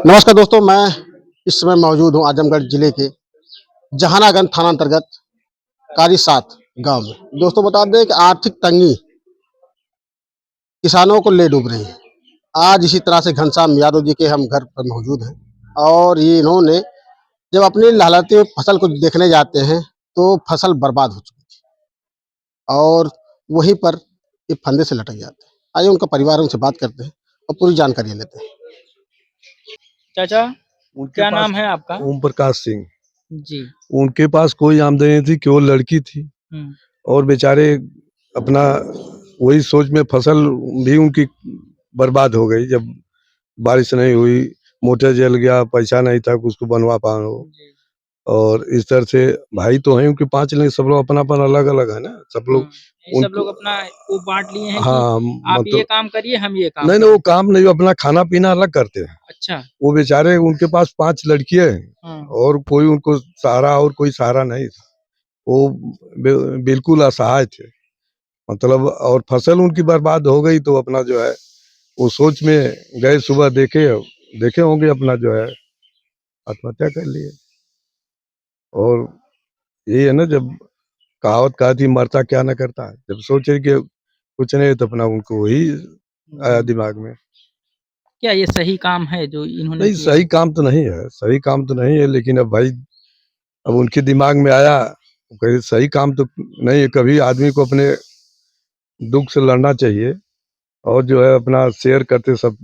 नमस्कार दोस्तों, मैं इस समय मौजूद हूँ आजमगढ़ जिले के जहानागंज थाना अंतर्गत कारी 7 गांव में। दोस्तों बता दें कि आर्थिक तंगी किसानों को ले डूब रही है। आज इसी तरह से घनश्याम यादव जी के हम घर पर मौजूद हैं और ये इन्होंने जब अपनी लहलहाती फसल को देखने जाते हैं तो फसल बर्बाद हो चुकी थी और वहीं पर ये फंदे से लटक जाते हैं। आइए उनका परिवार, उनसे बात करते हैं और पूरी जानकारी लेते हैं। चाचा, उनके क्या पास नाम है आपका? ओम प्रकाश सिंह। जी। उनके पास कोई आमदनी थी, केवल लड़की थी और बेचारे अपना वही सोच में फसल भी उनकी बर्बाद हो गई। जब बारिश नहीं हुई, मोटर जल गया, पैसा नहीं था उसको बनवा पाओ। और इस तरह से भाई तो हैं उनके 5, लेकिन सब लोग अपना अपन अलग अलग है ना। सब लोग सब लोग अपना वो बांट लिए हैं कि हाँ, आप ये मतलब काम करिए, हम ये काम नहीं नहीं, वो काम नहीं, अपना खाना पीना अलग करते हैं। अच्छा। वो बेचारे, उनके पास 5 लड़कियां हैं और कोई उनको सहारा और कोई सहारा नहीं था। वो बिल्कुल असहाय थे, मतलब। और फसल उनकी बर्बाद हो गई तो अपना जो है वो सोच में गए, सुबह देखे होंगे अपना जो है आत्महत्या कर लिए। और ये है ना, जब कहावत कहा थी मरता क्या न करता है, जब सोचे कि कुछ नहीं तो अपना उनको वही आया दिमाग में। क्या ये सही काम है जो इन्होंने नहीं, किया? सही काम तो नहीं है, सही काम तो नहीं है, लेकिन अब भाई, अब उनके दिमाग में आया, कहीं सही काम तो नहीं है। कभी आदमी को अपने दुख से लड़ना चाहिए और जो है अपना शेयर करते, सब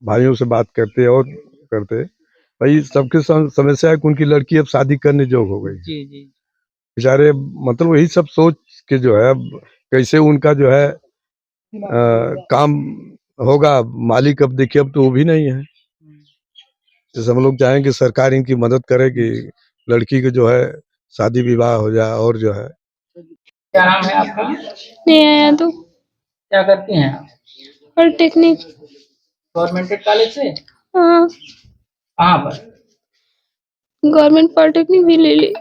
भाइयों से बात करते और करते। भाई सबके समस्या है कि उनकी लड़की अब शादी करने जोग हो गई। जी जी। बेचारे, मतलब वही सब सोच के जो है अब कैसे उनका जो है काम होगा। मालिक अब देखिए, अब तो वो भी नहीं है। जैसे हम लोग चाहेंगे सरकार इनकी मदद करे कि लड़की के जो है शादी विवाह हो जाए और जो है। क्या नाम है आपका? नहीं आया तो क्या करती हैं आप? पॉलिटेक्निक। गवर्नमेंट कॉलेज से? हाँ, कहाँ पर? गवर्नमेंट पॉलिटेक्निक भी ले ली।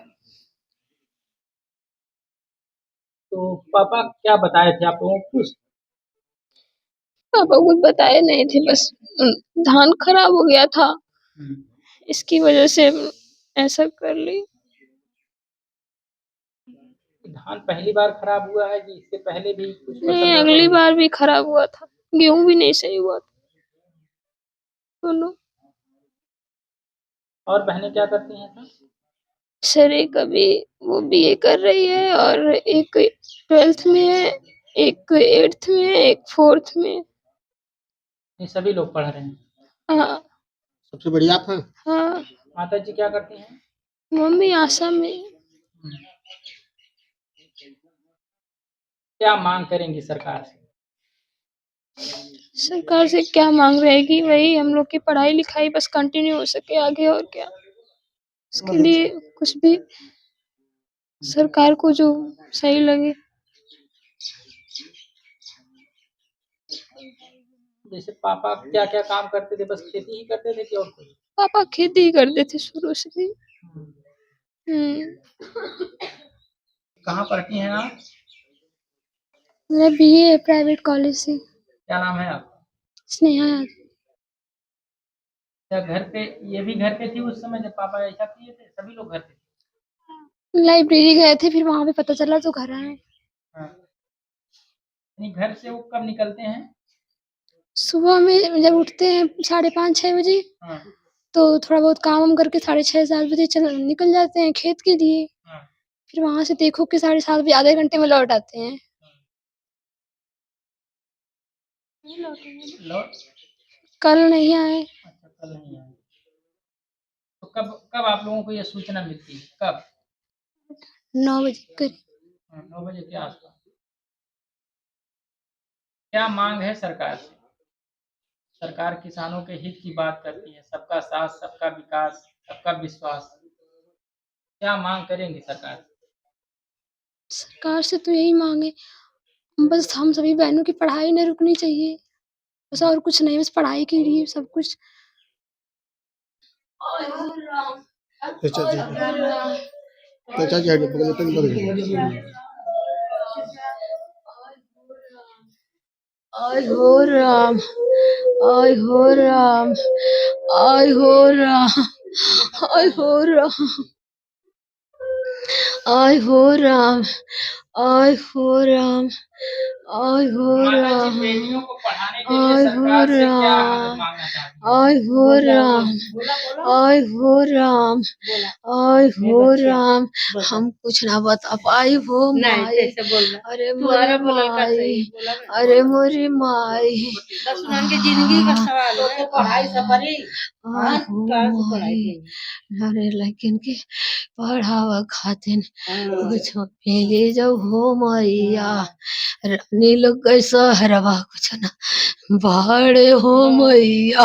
तो पापा क्या बताए थे आप लोगों को कुछ? पापा कुछ बताए नहीं थे, बस धान खराब हो गया था, इसकी वजह से ऐसा कर ली। धान पहली बार खराब हुआ है कि इससे पहले भी कुछ नहीं, फसल? अगली बार भी खराब हुआ था, गेहूं भी नहीं सही हुआ था दोनों। और बहनें क्या करती हैं सर? सर एक अभी वो बीए कर रही है और एक 12th में है, एक 8th में है, एक 4th में है। ये सभी लोग पढ़ रहे हैं? हाँ सबसे बढ़िया आप हैं। हाँ। माता जी क्या करती हैं? मम्मी आशा में। क्या मांग करेंगी सरकार से? सरकार से क्या मांग रहेगी, वही हम लोग की पढ़ाई लिखाई बस कंटिन्यू हो सके आगे, और क्या। इसके लिए कुछ भी सरकार को जो सही लगे। जैसे पापा क्या क्या काम करते थे? बस खेती ही करते थे कि और कुछ? पापा खेती ही करते थे शुरू से ही। कहाँ पढ़ती हैं आप? मेरा बीए है प्राइवेट कॉलेज से। क्या नाम है आपका? स्नेहा यादव। क्या घर पे, ये भी घर पे थी उस समय जब पापा ऐसा किए थे? सभी लोग घर पे थे? लाइब्रेरी गए थे, फिर वहां पे पता चला तो घर आए। हाँ। यानी घर से वो कब निकलते हैं? सुबह में जब उठते हैं 5:30-6 बजे, हाँ। तो थोड़ा बहुत काम वाम करके 6:30-7 बजे निकल जाते हैं खेत के लिए। हाँ। फिर वहां से देखो कि 7:30 बजे आधे घंटे में लौट आते हैं। कल नहीं आए। अच्छा, कल नहीं आए। तो कब कब आप लोगों को ये सूचना मिलती है, कब? 9 बजे करीब। 9 बजे के आसपास। क्या मांग है सरकार से? सरकार किसानों के हित की बात करती है, सबका साथ, सबका विकास, सबका विश्वास। क्या मांग करेंगे सरकार से? सरकार से तो यही मांगे, बस हम सभी बहनों की पढ़ाई न रुकनी चाहिए, बस और कुछ नहीं, बस पढ़ाई के लिए सब कुछ। चाचा जी आय हो राम, आय हो राम, आय हो राम, आय हो राम, आय हो राम, आय हो राम, आय हो माता जी राम, बेटियों को पढ़ाने के लिए आय हो सरकार से क्या मदद राम, मांगना चाहती हैं? आय हो राम, आय हो राम, आय हो राम। हम कुछ ना बता पाई हो माई, अरे मोरी माई, अरे मोरी माई, जिंदगी का सवाल है, पढ़ाई से परी अरे लेकिन के पढ़ावा खातिन कुछ भेजे जब हो मैया, रानी लोग कैसा हरवा कुछ ना बाड़े हो मैया,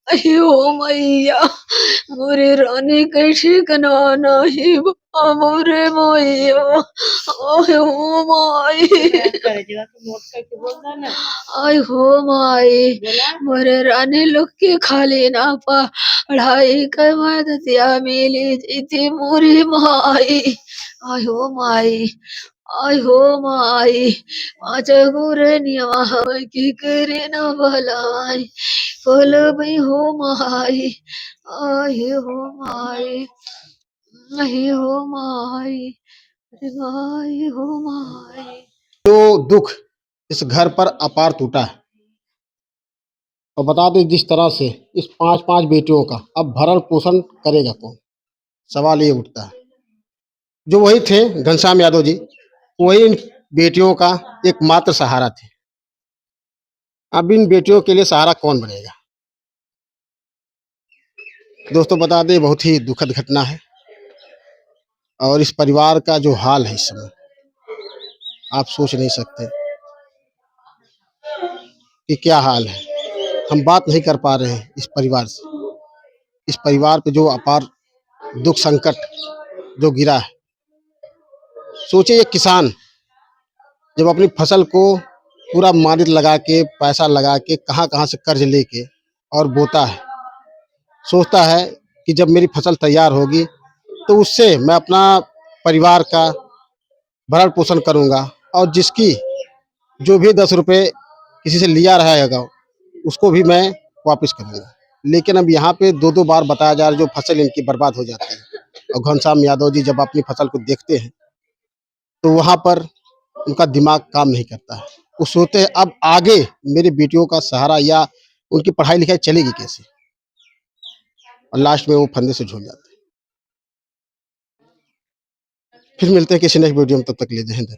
अहि हो मैया, मोरे रानी के ठिकाना नहीं बा मोरे मैया, आय हो माई, आय हो माई, मोरे रानी लोग के खाली ना पढ़ाई के मददिया मिली थी मोरी माई, आय हो माई, आय हो माई, पाँच गोरे नियमा की करे न भलाई, बोल भाई हो माई, आय हो माई, आय हो माई, अरे माई हो माई। जो दुख इस घर पर अपार टूटा है, और बता दें जिस तरह से इस 5-5 बेटियों का अब भरण पोषण करेगा कौन? सवाल ये उठता है। जो वही थे घनश्याम यादव जी, वही इन बेटियों का एकमात्र सहारा थे। अब इन बेटियों के लिए सहारा कौन बनेगा? दोस्तों बता दें बहुत ही दुखद घटना है, और इस परिवार का जो हाल है इस समय आप सोच नहीं सकते कि क्या हाल है। हम बात नहीं कर पा रहे हैं इस परिवार से। इस परिवार पे जो अपार दुख संकट जो गिरा है। सोचिए एक किसान जब अपनी फसल को पूरा मालिक लगा के पैसा लगा के कहाँ-कहाँ से कर्ज लेके और बोता है, सोचता है कि जब मेरी फसल तैयार होगी तो उससे मैं अपना परिवार का भरण पोषण करूँगा, और जिसकी जो भी 10 रुपए किसी से लिया रहेगा उसको भी मैं वापस करूँगा। लेकिन अब यहाँ पे 2-2 बार बताया जा रहा है जो फसल इनकी बर्बाद हो जाती है। और घनश्याम यादव जी जब अपनी फसल को देखते हैं तो वहाँ पर उनका दिमाग काम नहीं करता है। वो सोचते हैं अब आगे मेरी बेटियों का सहारा या उनकी पढ़ाई लिखाई चलेगी कैसे? और लास्ट में वो फंदे से झूल जाते हैं। फिर मिलते हैं किसी नेक्स्ट वीडियो में, तब तक के लिए जय हिंद।